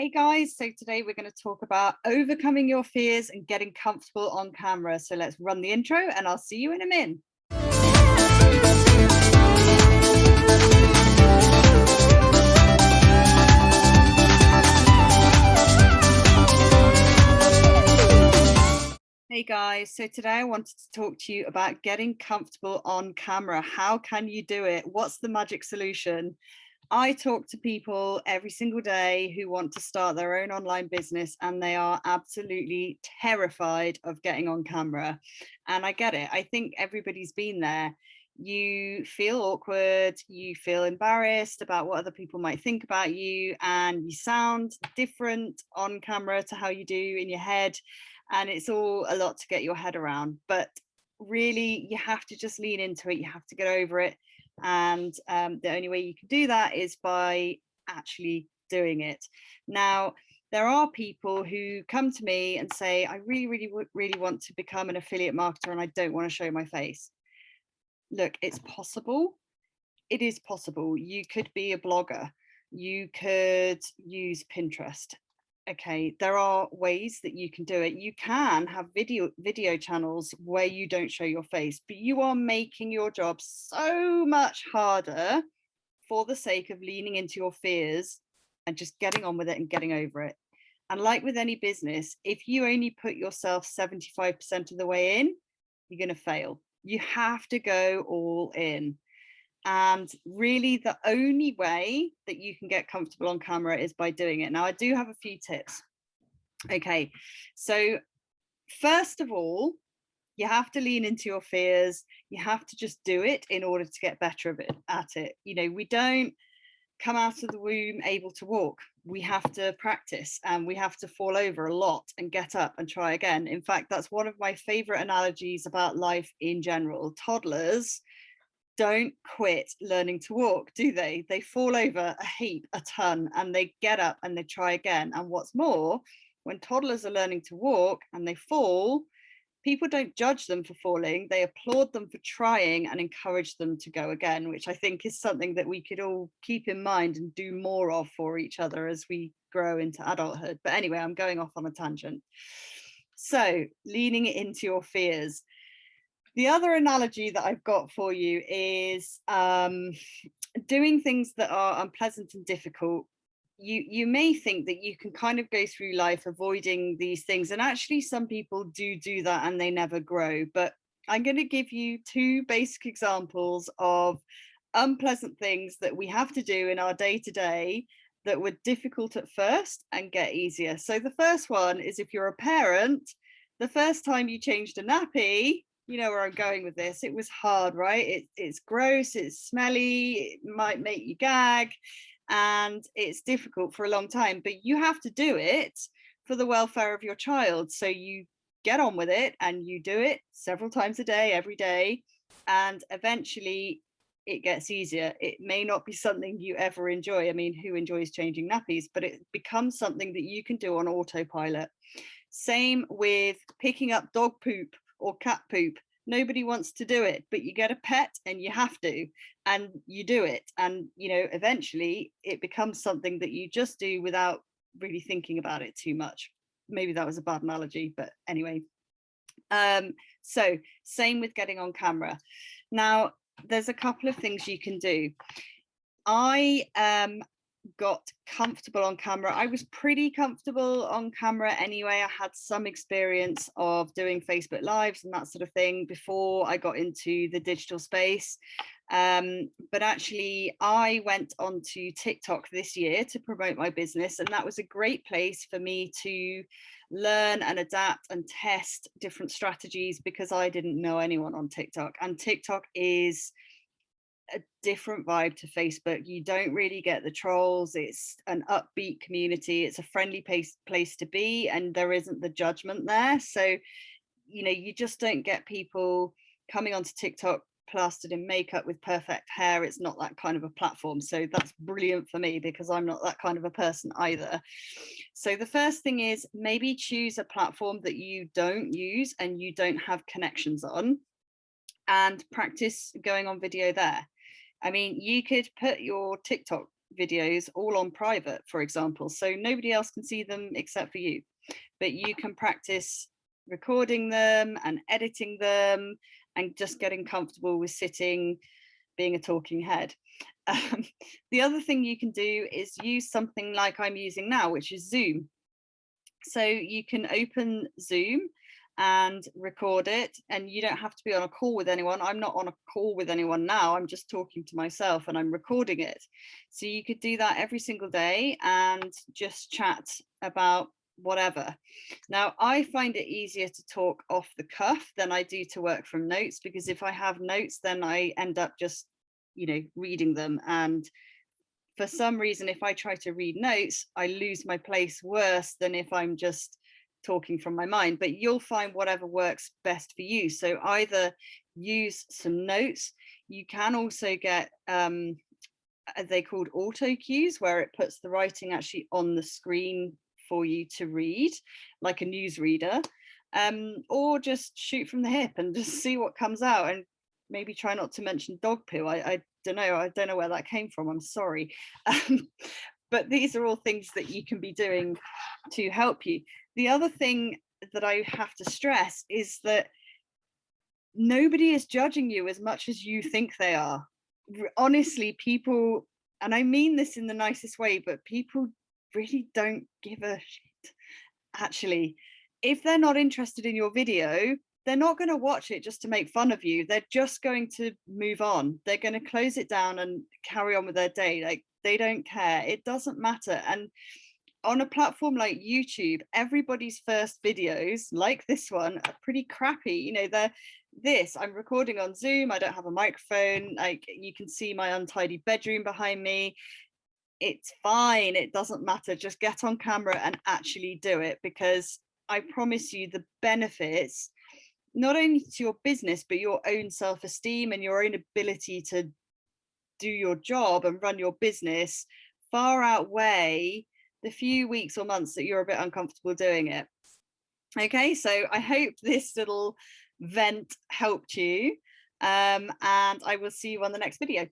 Hey guys, so today we're going to talk about overcoming your fears and getting comfortable on camera. So let's run the intro and I'll see you in a min. Hey guys, so today I wanted to talk to you about getting comfortable on camera. How can you do it? What's the magic solution? I talk to people every single day who want to start their own online business and they are absolutely terrified of getting on camera. And I get it. I think everybody's been there. You feel awkward, you feel embarrassed about what other people might think about you, and you sound different on camera to how you do in your head. And it's all a lot to get your head around. But really, you have to just lean into it. You have to get over it, and the only way you can do that is by actually doing it. Now, there are people who come to me and say, I really want to become an affiliate marketer and I don't want to show my face. Look, it's possible. It is possible. You could be a blogger. You could use Pinterest. Okay, there are ways that you can do it. You can have video channels where you don't show your face, but you are making your job so much harder for the sake of leaning into your fears and just getting on with it and getting over it. And like with any business, if you only put yourself 75% of the way in, you're going to fail. You have to go all in. And really, the only way that you can get comfortable on camera is by doing it. Now, I do have a few tips. Okay, so first of all, you have to lean into your fears. You have to just do it in order to get better at it. You know, we don't come out of the womb able to walk. We have to practice and we have to fall over a lot and get up and try again. In fact, that's one of my favorite analogies about life in general. Toddlers don't quit learning to walk, do they? They fall over a heap, a ton, and they get up and they try again. And what's more, when toddlers are learning to walk and they fall, people don't judge them for falling. They applaud them for trying and encourage them to go again, which I think is something that we could all keep in mind and do more of for each other as we grow into adulthood. But anyway, I'm going off on a tangent. So, leaning into your fears. The other analogy that I've got for you is doing things that are unpleasant and difficult. You may think that you can kind of go through life avoiding these things, and actually some people do that and they never grow. But I'm going to give you two basic examples of unpleasant things that we have to do in our day-to-day that were difficult at first and get easier. So the first one is, if you're a parent, the first time you changed a nappy, you know where I'm going with this. It was hard, right? It's gross, it's smelly, it might make you gag, and it's difficult for a long time, but you have to do it for the welfare of your child. So you get on with it and you do it several times a day, every day, and eventually it gets easier. It may not be something you ever enjoy. I mean, who enjoys changing nappies? But it becomes something that you can do on autopilot. Same with picking up dog poop or cat poop. Nobody wants to do it, but you get a pet and you have to, and you do it. And, you know, eventually it becomes something that you just do without really thinking about it too much. Maybe that was a bad analogy, but anyway. So same with getting on camera. Now, there's a couple of things you can do. I got comfortable on camera. I was pretty comfortable on camera anyway. I had some experience of doing Facebook Lives and that sort of thing before I got into the digital space. But actually, I went onto TikTok this year to promote my business, and that was a great place for me to learn and adapt and test different strategies because I didn't know anyone on TikTok. And TikTok is a different vibe to Facebook. You don't really get the trolls. It's an upbeat community. It's a friendly place to be, and there isn't the judgment there. So, you know, you just don't get people coming onto TikTok plastered in makeup with perfect hair. It's not that kind of a platform. So that's brilliant for me because I'm not that kind of a person either. So the first thing is, maybe choose a platform that you don't use and you don't have connections on, and practice going on video there. I mean, you could put your TikTok videos all on private, for example, so nobody else can see them except for you, but you can practice recording them and editing them and just getting comfortable with sitting, being a talking head. The other thing you can do is use something like I'm using now, which is Zoom. So you can open Zoom and record it, and you don't have to be on a call with anyone. I'm not on a call with anyone now, I'm just talking to myself and I'm recording it. So you could do that every single day and just chat about whatever. Now, I find it easier to talk off the cuff than I do to work from notes, because if I have notes, then I end up just, reading them. And for some reason, if I try to read notes, I lose my place worse than if I'm just talking from my mind. But you'll find whatever works best for you. So either use some notes. You can also get they called auto cues, where it puts the writing actually on the screen for you to read, like a newsreader, or just shoot from the hip and just see what comes out. And maybe try not to mention dog poo. I don't know. I don't know where that came from. I'm sorry. But these are all things that you can be doing to help you. The other thing that I have to stress is that nobody is judging you as much as you think they are. Honestly, people, and I mean this in the nicest way, but people really don't give a shit. Actually, if they're not interested in your video, they're not going to watch it just to make fun of you. They're just going to move on. They're going to close it down and carry on with their day. Like, they don't care. It doesn't matter. And on a platform like YouTube, everybody's first videos, like this one, are pretty crappy. I'm recording on Zoom. I don't have a microphone. Like, you can see my untidy bedroom behind me. It's fine. It doesn't matter. Just get on camera and actually do it, because I promise you the benefits, not only to your business, but your own self-esteem and your own ability to do your job and run your business, far outweigh the few weeks or months that you're a bit uncomfortable doing it. Okay, so I hope this little vent helped you, and I will see you on the next video.